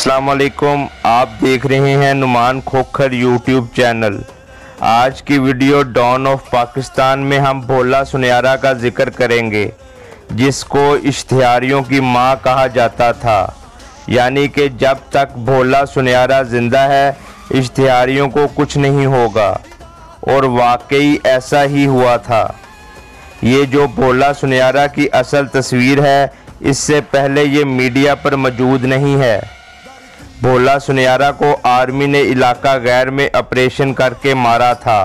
अस्सलाम वालेकुम। आप देख रहे हैं नुमान खोखर यूट्यूब चैनल। आज की वीडियो डॉन ऑफ पाकिस्तान में हम भोला सुनयारा का जिक्र करेंगे, जिसको इश्तिहारियों की मां कहा जाता था। यानी कि जब तक भोला सुनयारा जिंदा है इश्तिहारियों को कुछ नहीं होगा, और वाकई ऐसा ही हुआ था। ये जो भोला सुनयारा की असल तस्वीर है, इससे पहले ये मीडिया पर मौजूद नहीं है। भोला सुनयारा को आर्मी ने इलाका गैर में ऑपरेशन करके मारा था।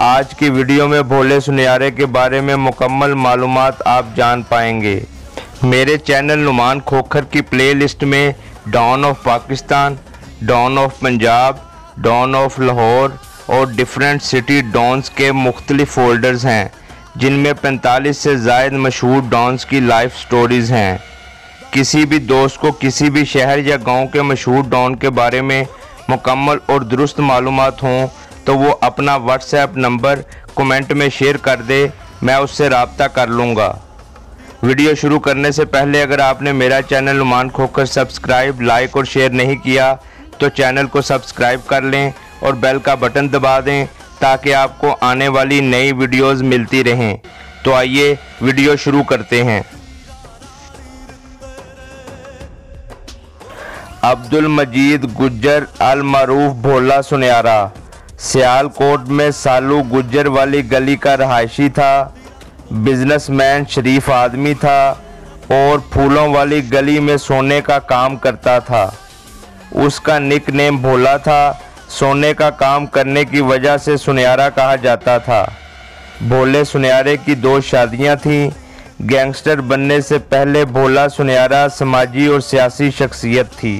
आज की वीडियो में भोले सुनयारे के बारे में मुकम्मल मालूमात आप जान पाएंगे। मेरे चैनल नुमान खोखर की प्लेलिस्ट में don of Pakistan, don of Punjab, don of Lahore और डिफरेंट सिटी डॉन्स के मुख्तलिफ फोल्डर्स हैं, जिनमें 45 से ज़ायद मशहूर डॉन्स की लाइफ स्टोरीज़ हैं। किसी भी दोस्त को किसी भी शहर या गांव के मशहूर डॉन के बारे में मुकम्मल और दुरुस्त मालूमात हों तो वो अपना व्हाट्सएप नंबर कमेंट में शेयर कर दे, मैं उससे रब्ता कर लूँगा। वीडियो शुरू करने से पहले अगर आपने मेरा channel Numan Khokhar subscribe, like और शेयर नहीं किया तो चैनल को सब्सक्राइब कर लें और बेल का बटन दबा दें ताकि आपको आने वाली नई वीडियोस मिलती रहें। तो आइए वीडियो शुरू करते हैं। अब्दुल मजीद गुज्जर अल मारूफ भोला सुनयारा सियालकोट में सालू गुज्जर वाली गली का रहायशी था। बिजनेसमैन, शरीफ आदमी था और फूलों वाली गली में सोने का काम करता था। उसका निक नेम भोला था। सोने का काम करने की वजह से सुनयारा कहा जाता था। भोले सुनयारे की 2 शादियां थीं। गैंगस्टर बनने से पहले भोला सुनयारा समाजी और सियासी शख्सियत थी।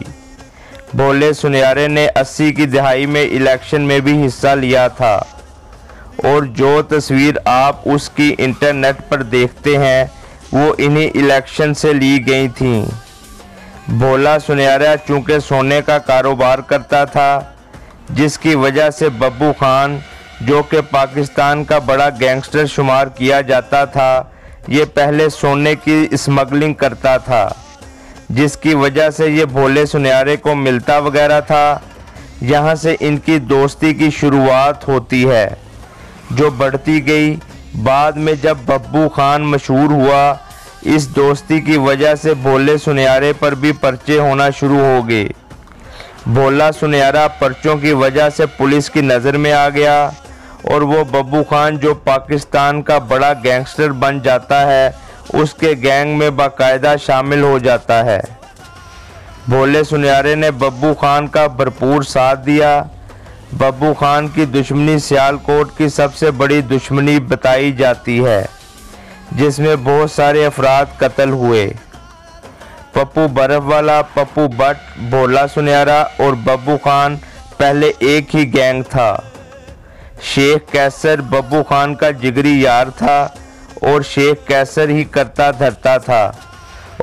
भोले सुनयारे ने 80 की दहाई में इलेक्शन में भी हिस्सा लिया था, और जो तस्वीर आप उसकी इंटरनेट पर देखते हैं वो इन्हीं इलेक्शन से ली गई थी। भोला सुनयारा चूँकि सोने का कारोबार करता था, जिसकी वजह से बब्बू खान, जो कि पाकिस्तान का बड़ा गैंगस्टर शुमार किया जाता था, ये पहले सोने की स्मगलिंग करता था, जिसकी वजह से ये भोले सुनयारे को मिलता वगैरह था। यहाँ से इनकी दोस्ती की शुरुआत होती है, जो बढ़ती गई। बाद में जब बब्बू खान मशहूर हुआ, इस दोस्ती की वजह से भोले सुनयारे पर भी पर्चे होना शुरू हो गए। भोला सुनयारा पर्चों की वजह से पुलिस की नज़र में आ गया, और वो बब्बू खान, जो पाकिस्तान का बड़ा गैंगस्टर बन जाता है, उसके गैंग में बाकायदा शामिल हो जाता है। भोले सुनयारे ने बब्बू खान का भरपूर साथ दिया। बब्बू खान की दुश्मनी सियालकोट की सबसे बड़ी दुश्मनी बताई जाती है, जिसमें बहुत सारे अफराद कत्ल हुए। पप्पू बर्फवाला, पप्पू बट, भोला सुनयारा और बब्बू खान पहले एक ही गैंग था। शेख कैसर बब्बू खान का जिगरी यार था, और शेख कैसर ही करता धरता था,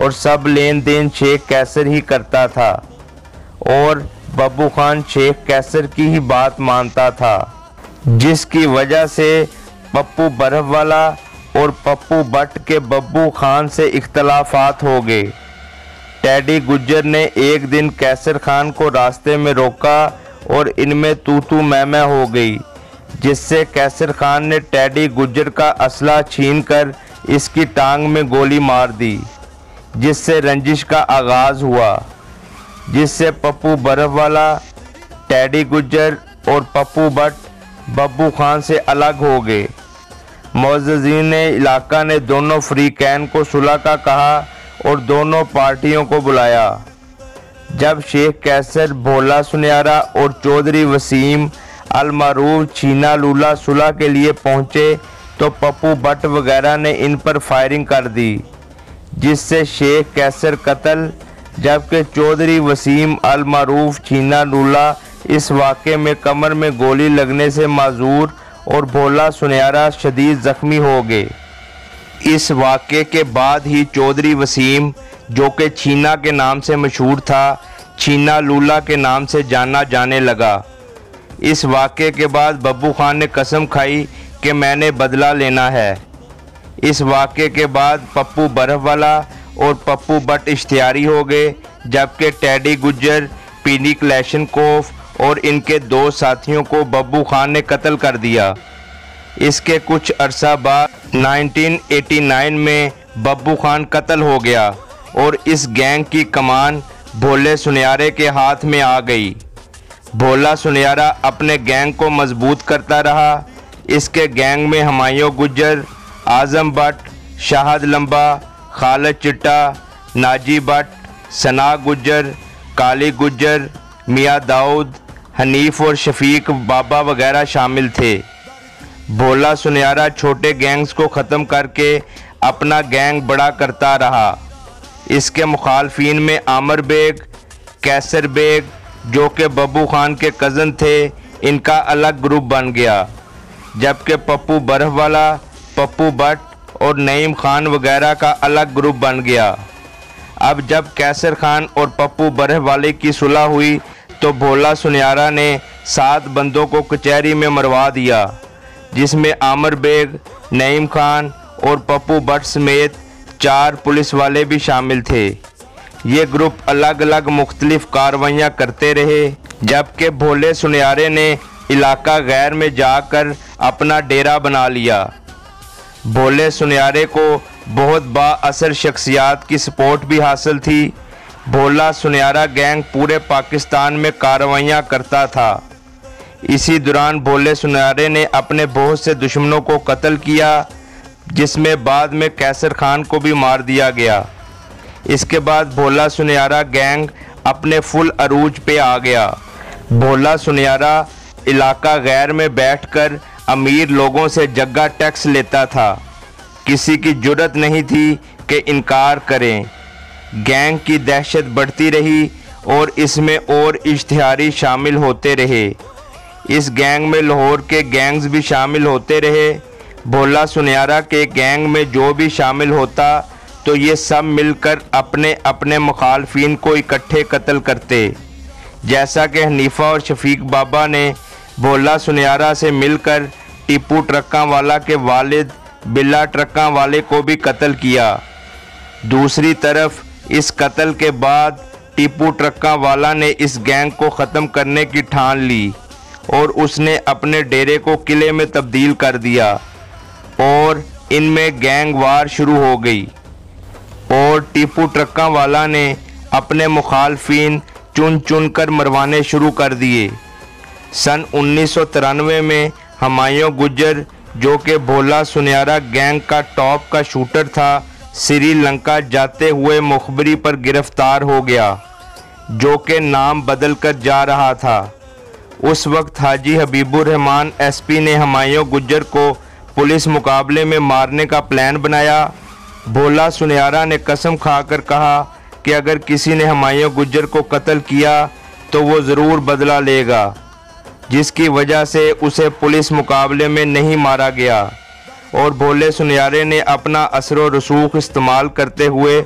और सब लेन देन शेख कैसर ही करता था, और बब्बू खान शेख कैसर की ही बात मानता था, जिसकी वजह से पप्पू बर्फवाला और पप्पू बट के बब्बू खान से इख्तलाफात हो गए। टेडी गुज्जर ने एक दिन कैसर खान को रास्ते में रोका और इनमें तू मैं हो गई, जिससे कैसर खान ने टेडी गुज्जर का असला छीनकर इसकी टांग में गोली मार दी, जिससे रंजिश का आगाज़ हुआ, जिससे पप्पू बर्फवाला, टेडी गुज्जर और पप्पू बट बब्बू खान से अलग हो गए। मुअज़्ज़िज़ीन इलाका ने दोनों फ्रीकैन को सुलह का कहा और दोनों पार्टियों को बुलाया। जब शेख कैसर, भोला सुनयारा और चौधरी वसीम अल मारूफ छीना लूला सुलह के लिए पहुंचे तो पप्पू बट वगैरह ने इन पर फायरिंग कर दी, जिससे शेख कैसर कत्ल, जबकि चौधरी वसीम अल मारूफ छीना लूला इस वाक़े में कमर में गोली लगने से माजूर और भोला सुनयारा शदीद ज़ख्मी हो गए। इस वाक़े के बाद ही चौधरी वसीम, जो कि छीना के नाम से मशहूर था, छीना लूला के नाम से जाना जाने लगा। इस वाक़े के बाद बब्बू खान ने कसम खाई कि मैंने बदला लेना है। इस वाक़े के बाद पप्पू बर्फवाला और पप्पू बट इश्तिहारी हो गए, जबकि टेडी गुज्जर, पीनी क्लेशनकोफ और इनके 2 साथियों को बब्बू खान ने कत्ल कर दिया। इसके कुछ अरसा बाद 1989 में बब्बू खान कत्ल हो गया और इस गैंग की कमान भोले सुनियारे के हाथ में आ गई। भोला सुनियारा अपने गैंग को मजबूत करता रहा। इसके गैंग में हुमायूं गुज्जर, आजम भट्ट, शाहद लंबा, खालिद चिट्टा, नाजी भट्ट, सना गुज्जर, काली गुज्जर, मियाँ दाऊद, हनीफ और शफीक बाबा वगैरह शामिल थे। भोला सुनियारा छोटे गैंग्स को ख़त्म करके अपना गैंग बड़ा करता रहा। इसके मुखालफिन में आमिर बेग, कैसर बेग जो कि बब्बू खान के कज़न थे, इनका अलग ग्रुप बन गया, जबकि पप्पू बर्फवाला, पप्पू भट्ट और नईम खान वगैरह का अलग ग्रुप बन गया। अब जब कैसर खान और पप्पू बर्फवाले की सुलह हुई तो भोला सुनियारा ने 7 बंदों को कचहरी में मरवा दिया, जिसमें आमिर बेग, नईम खान और पप्पू भट्ट समेत 4 पुलिस वाले भी शामिल थे। ये ग्रुप अलग अलग मुख्तलिफ कार्रवाइयाँ करते रहे, जबकि भोले सुनियारे ने इलाका गैर में जाकर अपना डेरा बना लिया। भोले सुनियारे को बहुत बाअसर शख्सियात की सपोर्ट भी हासिल थी। भोला सुनियारा गैंग पूरे पाकिस्तान में कार्रवाइयाँ करता था। इसी दौरान भोले सुनियारे ने अपने बहुत से दुश्मनों को कत्ल किया, जिसमें बाद में कैसर खान को भी मार दिया गया। इसके बाद भोला सुनियारा गैंग अपने फुल अरूज पे आ गया। भोला सुनियारा इलाका गैर में बैठकर अमीर लोगों से जग्गा टैक्स लेता था। किसी की जुर्रत नहीं थी कि इनकार करें। गैंग की दहशत बढ़ती रही और इसमें और इश्तिहारी शामिल होते रहे। इस गैंग में लाहौर के गैंग्स भी शामिल होते रहे। भोला सुनियारा के गैंग में जो भी शामिल होता तो ये सब मिलकर अपने अपने मुखालफिन को इकट्ठे कत्ल करते। जैसा कि हनीफा और शफीक बाबा ने भोला सुनियारा से मिलकर टीपू ट्रक्कां वाला के वालिद बिल्ला ट्रक्कां वाले को भी कत्ल किया। दूसरी तरफ इस कत्ल के बाद टीपू ट्रक्कां वाला ने इस गैंग को ख़त्म करने की ठान ली और उसने अपने डेरे को किले में तब्दील कर दिया और इनमें गैंग वार शुरू हो गई और टीपू ट्रक्कां वाला ने अपने मुखालफिन चुन चुन कर मरवाने शुरू कर दिए। सन 1993 में हुमायूं गुज्जर जो कि भोला सुनियारा गैंग का टॉप का शूटर था, श्रीलंका जाते हुए मुखबरी पर गिरफ्तार हो गया, जो कि नाम बदल कर जा रहा था। उस वक्त हाजी हबीबुर रहमान एसपी ने हुमायूं गुज्जर को पुलिस मुकाबले में मारने का प्लान बनाया। भोला सुनियारा ने कसम खाकर कहा कि अगर किसी ने हुमायूं गुज्जर को कत्ल किया तो वो ज़रूर बदला लेगा, जिसकी वजह से उसे पुलिस मुकाबले में नहीं मारा गया और भोले सुनियारे ने अपना असर व रसूख इस्तेमाल करते हुए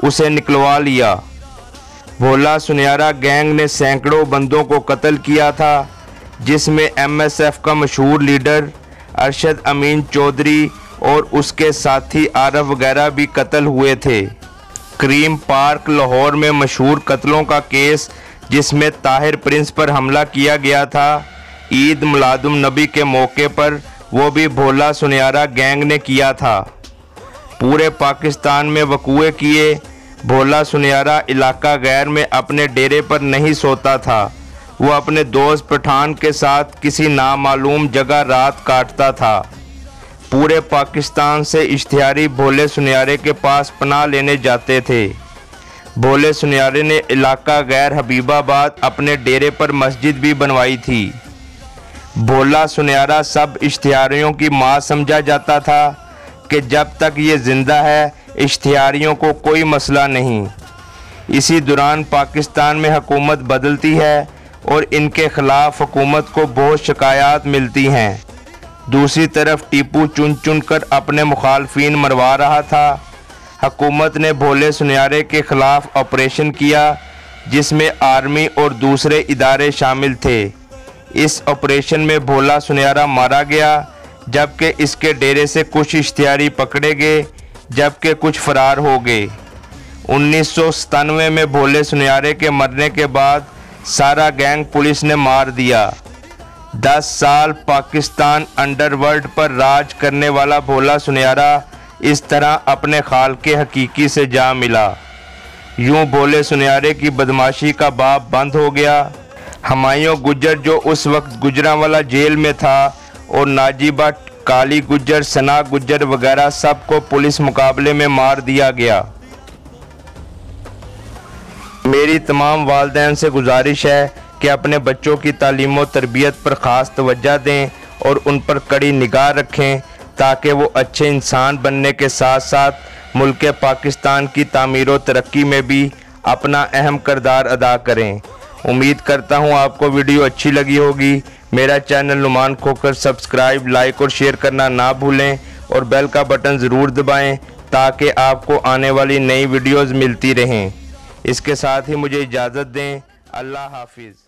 उसे निकलवा लिया। भोला सुनियारा गैंग ने सैकड़ों बंदों को कत्ल किया था, जिसमें एमएसएफ का मशहूर लीडर अरशद अमीन चौधरी और उसके साथी आरफ वगैरह भी कत्ल हुए थे। क्रीम पार्क लाहौर में मशहूर कत्लों का केस, जिसमें ताहिर प्रिंस पर हमला किया गया था ईद मिलादुन नबी के मौके पर, वो भी भोला सुनियारा गैंग ने किया था। पूरे पाकिस्तान में वकूए किए। भोला सुनियारा इलाका गैर में अपने डेरे पर नहीं सोता था। वो अपने दोस्त पठान के साथ किसी नामालूम जगह रात काटता था। पूरे पाकिस्तान से इश्तिहारी भोले सुनियारे के पास पनाह लेने जाते थे। भोले सुनियारे ने इलाका गैर हबीबाबाद अपने डेरे पर मस्जिद भी बनवाई थी। भोला सुनियारा सब इश्तिहारियों की माँ समझा जाता था कि जब तक ये ज़िंदा है इश्तिहारियों को कोई मसला नहीं। इसी दौरान पाकिस्तान में हुकूमत बदलती है और इनके ख़िलाफ़ हुकूमत को बहुत शिकायत मिलती हैं। दूसरी तरफ टीपू चुन चुन कर अपने मुखालफिन मरवा रहा था। हुकूमत ने भोले सुनियारे के ख़िलाफ़ ऑपरेशन किया, जिसमें आर्मी और दूसरे इदारे शामिल थे। इस ऑपरेशन में भोला सुनियारा मारा गया, जबकि इसके डेरे से कुछ इश्तिहारी पकड़े गए, जबकि कुछ फरार हो गए। 1997 में भोले सुनियारे के मरने के बाद सारा गैंग पुलिस ने मार दिया। 10 साल पाकिस्तान अंडरवर्ल्ड पर राज करने वाला भोला सुनियारा इस तरह अपने खालके हकीकी से जा मिला। यूं भोले सुनियारे की बदमाशी का बाब बंद हो गया। हुमायूं गुज्जर जो उस वक्त गुजरांवाला जेल में था और नाजिबा, काली गुज्जर, सना गुज्जर वगैरह सबको पुलिस मुकाबले में मार दिया गया। मेरी तमाम वालिदैन से गुजारिश है कि अपने बच्चों की तालीम और तरबियत पर ख़ास तवज्जो दें और उन पर कड़ी निगाह रखें ताकि वो अच्छे इंसान बनने के साथ साथ मुल्क पाकिस्तान की तामीर और तरक्की में भी अपना अहम किरदार अदा करें। उम्मीद करता हूँ आपको वीडियो अच्छी लगी होगी। मेरा channel Numan Khokhar subscribe, like और शेयर करना ना भूलें और बेल का बटन ज़रूर दबाएं ताकि आपको आने वाली नई वीडियोज़ मिलती रहें। इसके साथ ही मुझे इजाज़त दें। अल्लाह हाफिज़।